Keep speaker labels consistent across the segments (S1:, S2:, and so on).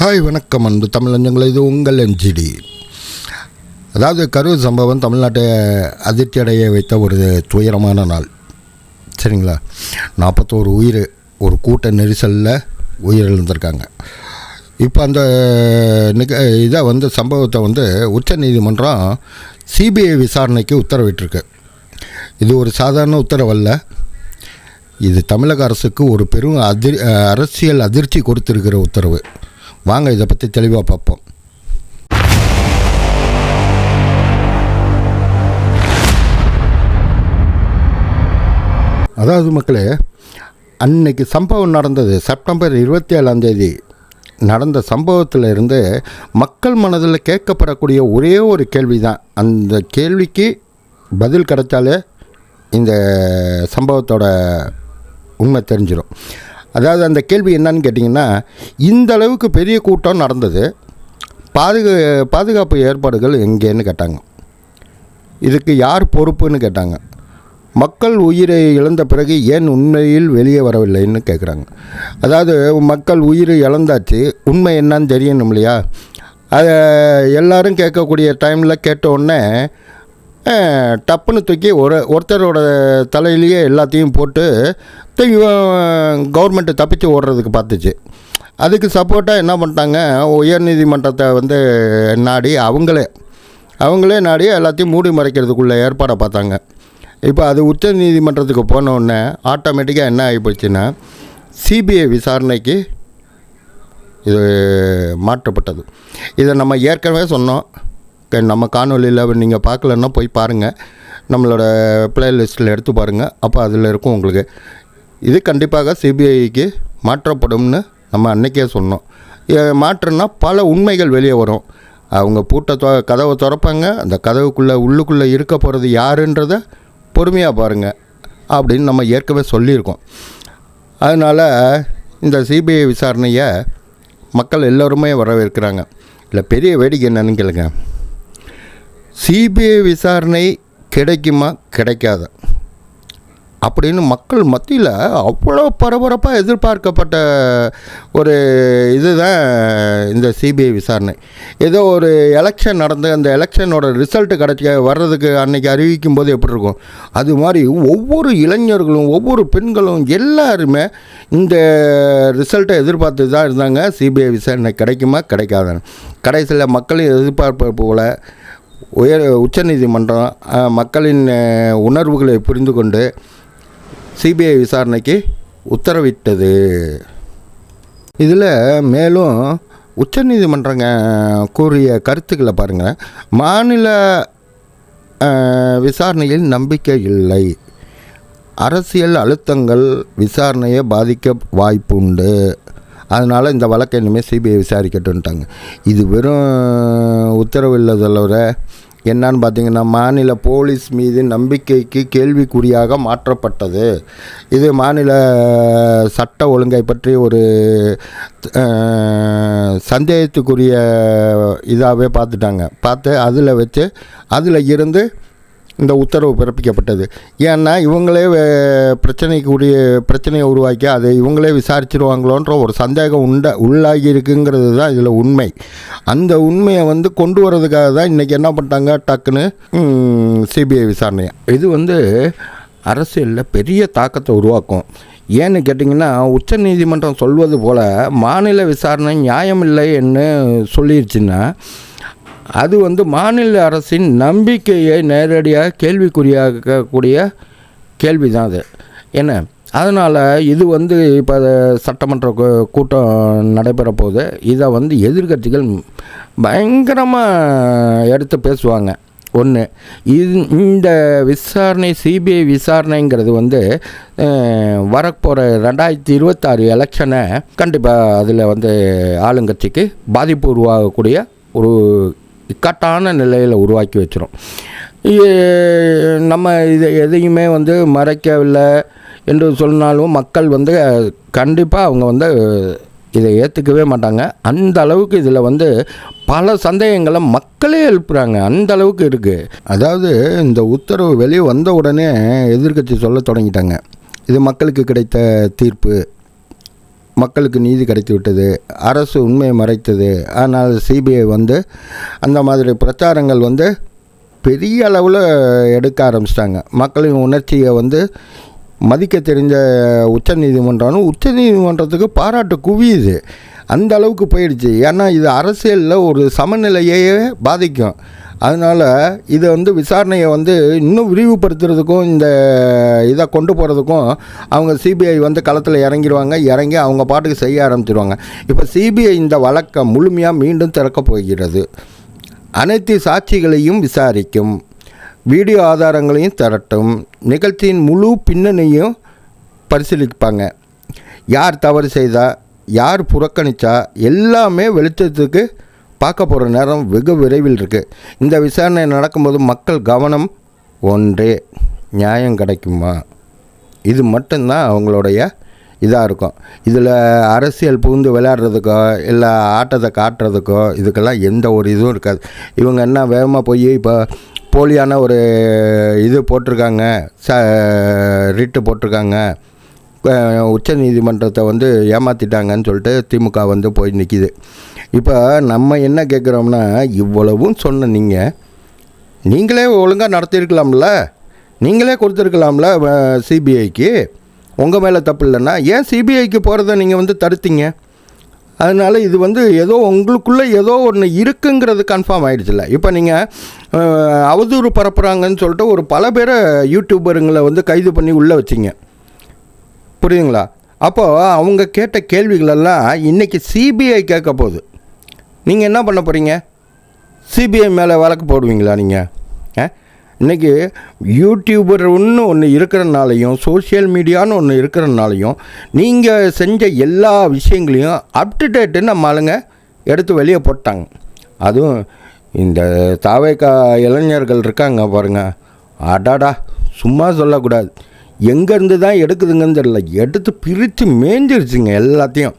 S1: Hi வணக்கம் அன்பு தமிழஞ்சங்களை, இது உங்கள் என்ஜிடி. அதாவது கரூர் சம்பவம் தமிழ்நாட்டை அதிர்ச்சி அடைய வைத்த ஒரு துயரமான நாள். சரிங்களா? 41 உயிர் ஒரு கூட்ட நெரிசலில் உயிரிழந்திருக்காங்க. இப்போ அந்த இதை சம்பவத்தை உச்ச நீதிமன்றம் சிபிஐ விசாரணைக்கு உத்தரவிட்டிருக்கு. இது ஒரு சாதாரண உத்தரவல்ல. இது தமிழக அரசுக்கு ஒரு பெரும் அரசியல் அதிர்ச்சி கொடுத்துருக்கிற உத்தரவு. வாங்க இதை பற்றி தெளிவாக பார்ப்போம். அதாவது மக்களே, அன்னைக்கு சம்பவம் நடந்தது செப்டம்பர் 27 நடந்த சம்பவத்தில் இருந்து மக்கள் மனதில் கேட்கப்படக்கூடிய ஒரே ஒரு கேள்வி தான். அந்த கேள்விக்கு பதில் கிடைச்சாலே இந்த சம்பவத்தோட உண்மை தெரிஞ்சிடும். அதாவது அந்த கேள்வி என்னன்னு கேட்டிங்கன்னா, இந்த அளவுக்கு பெரிய கூட்டம் நடந்தது, பாதுகாப்பு ஏற்பாடுகள் எங்கேன்னு கேட்டாங்க. இதுக்கு யார் பொறுப்புன்னு கேட்டாங்க. மக்கள் உயிரை இழந்த பிறகு ஏன் உண்மையில் வெளியே வரவில்லைன்னு கேட்குறாங்க. அதாவது மக்கள் உயிர் இழந்தாச்சு, உண்மை என்னன்னு தெரியணும் இல்லையா? அதை எல்லோரும் கேட்கக்கூடிய டைமில் கேட்ட உடனே டப்புன்னு தூக்கி ஒருத்தரோட தலையிலேயே எல்லாத்தையும் போட்டு கவர்மெண்ட்டு தப்பிச்சு ஓடுறதுக்கு பார்த்துச்சு. அதுக்கு சப்போர்ட்டாக என்ன பண்ணிட்டாங்க, உயர்நீதிமன்றத்தை நாடி அவங்களே நாடி எல்லாத்தையும் மூடி மறைக்கிறதுக்குள்ள ஏற்பாடை பார்த்தாங்க. இப்போ அது உச்ச நீதிமன்றத்துக்கு போனோடனே ஆட்டோமேட்டிக்காக என்ன ஆகிப்போச்சுன்னா, சிபிஐ விசாரணைக்கு இது மாற்றப்பட்டது. இதை நம்ம ஏற்கனவே சொன்னோம். நம்ம காணொலியில் நீங்கள் பார்க்கலன்னா போய் பாருங்கள், நம்மளோட ப்ளேலிஸ்ட்டில் எடுத்து பாருங்கள். அப்போ அதில் இருக்கும் உங்களுக்கு. இது கண்டிப்பாக சிபிஐக்கு மாற்றப்படும்னு நம்ம அன்றைக்கே சொன்னோம். மாற்றம்னா பல உண்மைகள் வெளியே வரும். அவங்க கதவை திறப்பாங்க, அந்த கதவுக்குள்ளே உள்ளுக்குள்ளே இருக்க போகிறது யாருன்றதை பொறுமையாக பாருங்கள் அப்படின்னு நம்ம ஏற்கனவே சொல்லியிருக்கோம். அதனால் இந்த சிபிஐ விசாரணையை மக்கள் எல்லோருமே வரவேற்கிறாங்க. இல்லை, பெரிய வேடிக்கை என்னன்னு கேளுங்க. சிபிஐ விசாரணை கிடைக்குமா கிடைக்காத அப்படின்னு மக்கள் மத்தியில் அவ்வளோ பரபரப்பாக எதிர்பார்க்கப்பட்ட ஒரு இதுதான் இந்த சிபிஐ விசாரணை. ஏதோ ஒரு எலெக்ஷன் நடந்து அந்த எலெக்ஷனோட ரிசல்ட்டு வர்றதுக்கு அன்றைக்கி அறிவிக்கும் போது எப்படி இருக்கும், அது மாதிரி ஒவ்வொரு இளைஞர்களும் ஒவ்வொரு பெண்களும் எல்லாருமே இந்த ரிசல்ட்டை எதிர்பார்த்து தான் இருந்தாங்க. சிபிஐ விசாரணை கிடைக்குமா கிடைக்காதான்னு. கடைசியில் மக்களின் எதிர்பார்ப்பு போல் உச்சநீதிமன்றம் மக்களின் உணர்வுகளை புரிந்து கொண்டு சிபிஐ விசாரணைக்கு உத்தரவிட்டது. இதில் மேலும் உச்சநீதிமன்றங்க கூறிய கருத்துக்களை பாருங்கள். மாநில விசாரணையில் நம்பிக்கை இல்லை, அரசியல் அழுத்தங்கள் விசாரணையை பாதிக்க வாய்ப்புண்டு, அதனால் இந்த வழக்கை இனிமேல் சிபிஐ விசாரிக்கட்டுன்ட்டாங்க. இது வெறும் உத்தரவு இல்லாதவர என்னான்னு பார்த்தீங்கன்னா, மாநில போலீஸ் மீது நம்பிக்கைக்கு கேள்விக்குறியாக மாற்றப்பட்டது. இது மாநில சட்ட ஒழுங்கை பற்றி ஒரு சந்தேகத்துக்குரிய இதாகவே பார்த்து அதில் இருந்து இந்த உத்தரவு பிறப்பிக்கப்பட்டது. ஏன்னா இவங்களே பிரச்சனையை உருவாக்கி அதை இவங்களே விசாரிச்சிருவாங்களோன்ற ஒரு சந்தேகம் உள்ளாகி இருக்குங்கிறது தான் இதில் உண்மை. அந்த உண்மையை கொண்டு வரதுக்காக தான் இன்றைக்கி என்ன பண்ணிட்டாங்க, டக்குன்னு சிபிஐ விசாரணை. இது அரசியலில் பெரிய தாக்கத்தை உருவாக்கும். ஏன்னு கேட்டிங்கன்னா, உச்ச நீதிமன்றம் சொல்வது போல் மாநில விசாரணை நியாயமில்லைன்னு சொல்லிடுச்சுன்னா அது மாநில அரசின் நம்பிக்கையை நேரடியாக கேள்விக்குறியாக்கக்கூடிய கேள்வி தான் அது. என்ன அதனால் இது இப்போ சட்டமன்ற கூட்டம் நடைபெற போது இதை எதிர்க்கட்சிகள் பயங்கரமாக எடுத்து பேசுவாங்க. ஒன்று, இந்த விசாரணை சிபிஐ விசாரணைங்கிறது வரப்போகிற 2026 எலெக்ஷனை கண்டிப்பாக அதில் ஆளுங்கட்சிக்கு பாதிப்பு உருவாகக்கூடிய ஒரு இக்கட்டான நிலையில் உருவாக்கி வச்சிரும். நம்ம இதை எதையுமே மறைக்கவில்லை என்று சொன்னாலும் மக்கள் கண்டிப்பாக அவங்க இதை ஏற்றுக்கவே மாட்டாங்க. அந்த அளவுக்கு இதில் பல சந்தேகங்களை மக்களே எழுப்புகிறாங்க. அந்த அளவுக்கு இருக்குது. அதாவது இந்த உத்தரவு வெளியே வந்த உடனே எதிர்க்கட்சி சொல்ல தொடங்கிட்டாங்க, இது மக்களுக்கு கிடைத்த தீர்ப்பு, மக்களுக்கு நீதி கிடைத்து விட்டது, அரசு உண்மையை மறைத்தது, ஆனால் சிபிஐ வந்து அந்த மாதிரி பிரச்சாரங்கள் வந்து பெரிய அளவில் எடுக்க ஆரம்பிச்சிட்டாங்க. மக்களின் உணர்ச்சியை வந்து மதிக்க தெரிஞ்ச உச்சநீதிமன்றத்துக்கு பாராட்டு குவியுது. அந்த அளவுக்கு போயிடுச்சு. ஏன்னா இது அரசியலில் ஒரு சமநிலையே பாதிக்கும். அதனால் இதை வந்து விசாரணையை வந்து இன்னும் விரிவுபடுத்துறதுக்கும் இந்த இதை கொண்டு போகிறதுக்கும் அவங்க சிபிஐ வந்து களத்தில் இறங்கி அவங்க பாட்டுக்கு செய்ய ஆரம்பிச்சிடுவாங்க. இப்போ சிபிஐ இந்த வழக்கை முழுமையாக மீண்டும் திறக்கப் போகிறது. அனைத்து சாட்சிகளையும் விசாரிக்கும், வீடியோ ஆதாரங்களையும் திரட்டும், நிகழ்ச்சியின் முழு பின்னணியும் பரிசீலிப்பாங்க. யார் தவறு செய்தா, யார் புறக்கணித்தா எல்லாமே வெளிச்சத்துக்கு பார்க்க போகிற நேரம் வெகு விரைவில் இருக்குது. இந்த விசாரணை நடக்கும்போது மக்கள் கவனம் ஒன்றே, நியாயம் கிடைக்குமா, இது மட்டும்தான் அவங்களுடைய இதாக இருக்கும். இதில் அரசியல் புகுந்து விளையாடுறதுக்கோ இல்லை ஆட்டத்தை காட்டுறதுக்கோ இதுக்கெல்லாம் எந்த ஒரு இதுவும் இருக்காது. இவங்க என்ன வேகமாக போய் இப்போ போலியான ஒரு இது போட்டிருக்காங்க, ரிட்டு போட்டிருக்காங்க, உச்ச நீதிமன்றத்தை வந்து ஏமாற்றிட்டாங்கன்னு சொல்லிட்டு திமுக வந்து போய் நிற்கிது. இப்போ நம்ம என்ன கேட்குறோம்னா, இவ்வளவும் சொன்ன நீங்களே ஒழுங்காக நடத்தியிருக்கலாம்ல, நீங்களே கொடுத்துருக்கலாம்ல சிபிஐக்கு. உங்கள் மேலே தப்பு இல்லைன்னா ஏன் சிபிஐக்கு போகிறத நீங்கள் வந்து தடுத்தீங்க? அதனால் இது வந்து ஏதோ உங்களுக்குள்ளே ஏதோ ஒன்று இருக்குங்கிறது கன்ஃபார்ம் ஆகிடுச்சில்ல. இப்போ நீங்கள் அவதூறு பரப்புகிறாங்கன்னு சொல்லிட்டு ஒரு பல பேரை யூடியூபருங்களை வந்து கைது பண்ணி உள்ளே வச்சிங்க, புரியுதுங்களா? அப்போது அவங்க கேட்ட கேள்விகளெல்லாம் இன்றைக்கி சிபிஐ கேட்க போகுது. நீங்கள் என்ன பண்ண போகிறீங்க? சிபிஐ மேலே வழக்கு போடுவீங்களா நீங்கள்? இன்றைக்கி யூடியூபர் ஒன்று இருக்கிறனாலையும் சோஷியல் மீடியான்னு ஒன்று இருக்கிறனாலையும் நீங்கள் செஞ்ச எல்லா விஷயங்களையும் அப்டுடேட்டு நம்ம ஆளுங்க எடுத்து வெளியே போட்டாங்க. அதுவும் இந்த தாவேக்கா இளைஞர்கள் இருக்காங்க பாருங்கள், அடாடா சும்மா சொல்லக்கூடாது, எங்கேருந்து தான் எடுக்குதுங்கன்னு தெரியல, எடுத்து பிரித்து மேய்ஞ்சிருச்சுங்க எல்லாத்தையும்.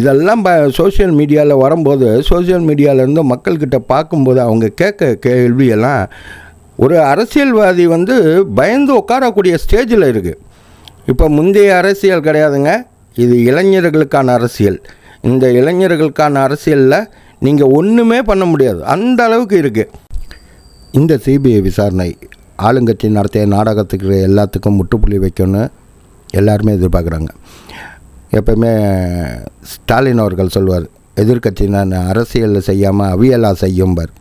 S1: இதெல்லாம் சோஷியல் மீடியாவில் வரும்போது, சோஷியல் மீடியாவிலேருந்து மக்கள்கிட்ட பார்க்கும்போது அவங்க கேட்க கேள்வியெல்லாம் ஒரு அரசியல்வாதி வந்து பயந்து உட்காரக்கூடிய ஸ்டேஜில் இருக்குது. இப்போ முந்தைய அரசியல் கிடையாதுங்க, இது இளைஞர்களுக்கான அரசியல். இந்த இளைஞர்களுக்கான அரசியலில் நீங்கள் ஒன்றுமே பண்ண முடியாது, அந்த அளவுக்கு இருக்குது. இந்த சிபிஐ விசாரணை ஆளுங்கட்சி நடத்திய நாடகத்துக்கு எல்லாத்துக்கும் முற்றுப்புள்ளி வைக்கணும்னு எல்லாருமே எதிர்பார்க்குறாங்க. எப்போவுமே ஸ்டாலின் அவர்கள் சொல்வார், எதிர்கட்சி நான் அரசியலில் செய்யாமல் அவியலாக செய்யும்பார்.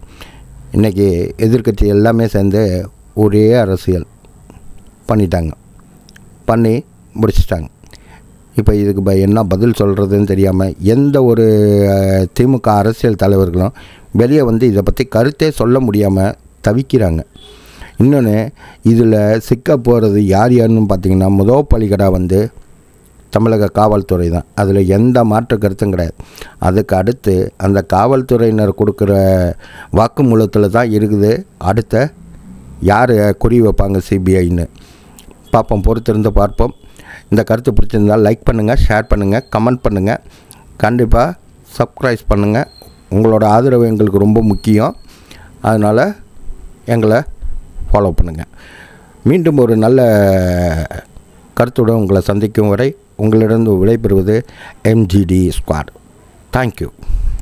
S1: இன்றைக்கி எதிர்கட்சி எல்லாமே சேர்ந்து ஒரே அரசியல் பண்ணி முடிச்சிட்டாங்க. இப்போ இதுக்கு என்ன பதில் சொல்கிறதுன்னு தெரியாமல் எந்த ஒரு திமுக அரசியல் தலைவர்களும் வெளியே வந்து இதை பற்றி கருத்தே சொல்ல முடியாமல் தவிக்கிறாங்க. இன்னொன்று இதில் சிக்க போகிறது யாருன்னு பார்த்திங்கன்னா, முதல் பலிகடா வந்து தமிழக காவல்துறை தான். அதில் எந்த மாற்று கருத்தும் கிடையாது. அதுக்கு அடுத்து அந்த காவல்துறையினர் கொடுக்குற வாக்குமூலத்தில் தான் இருக்குது அடுத்த யார் குறி வைப்பாங்க சிபிஐன்னு பார்ப்போம், பொறுத்திருந்து பார்ப்போம். இந்த கருத்து பிடிச்சிருந்தால் லைக் பண்ணுங்கள், ஷேர் பண்ணுங்கள், கமெண்ட் பண்ணுங்கள், கண்டிப்பாக சப்ஸ்கிரைப் பண்ணுங்கள். உங்களோட ஆதரவு எங்களுக்கு ரொம்ப முக்கியம். அதனால் எங்களை ஃபாலோ பண்ணுங்கள். மீண்டும் ஒரு நல்ல கருத்துடன் உங்களை சந்திக்கும் வரை உங்களிடம் விடைபெறுவது MGD ஸ்குவாட். தேங்க்யூ.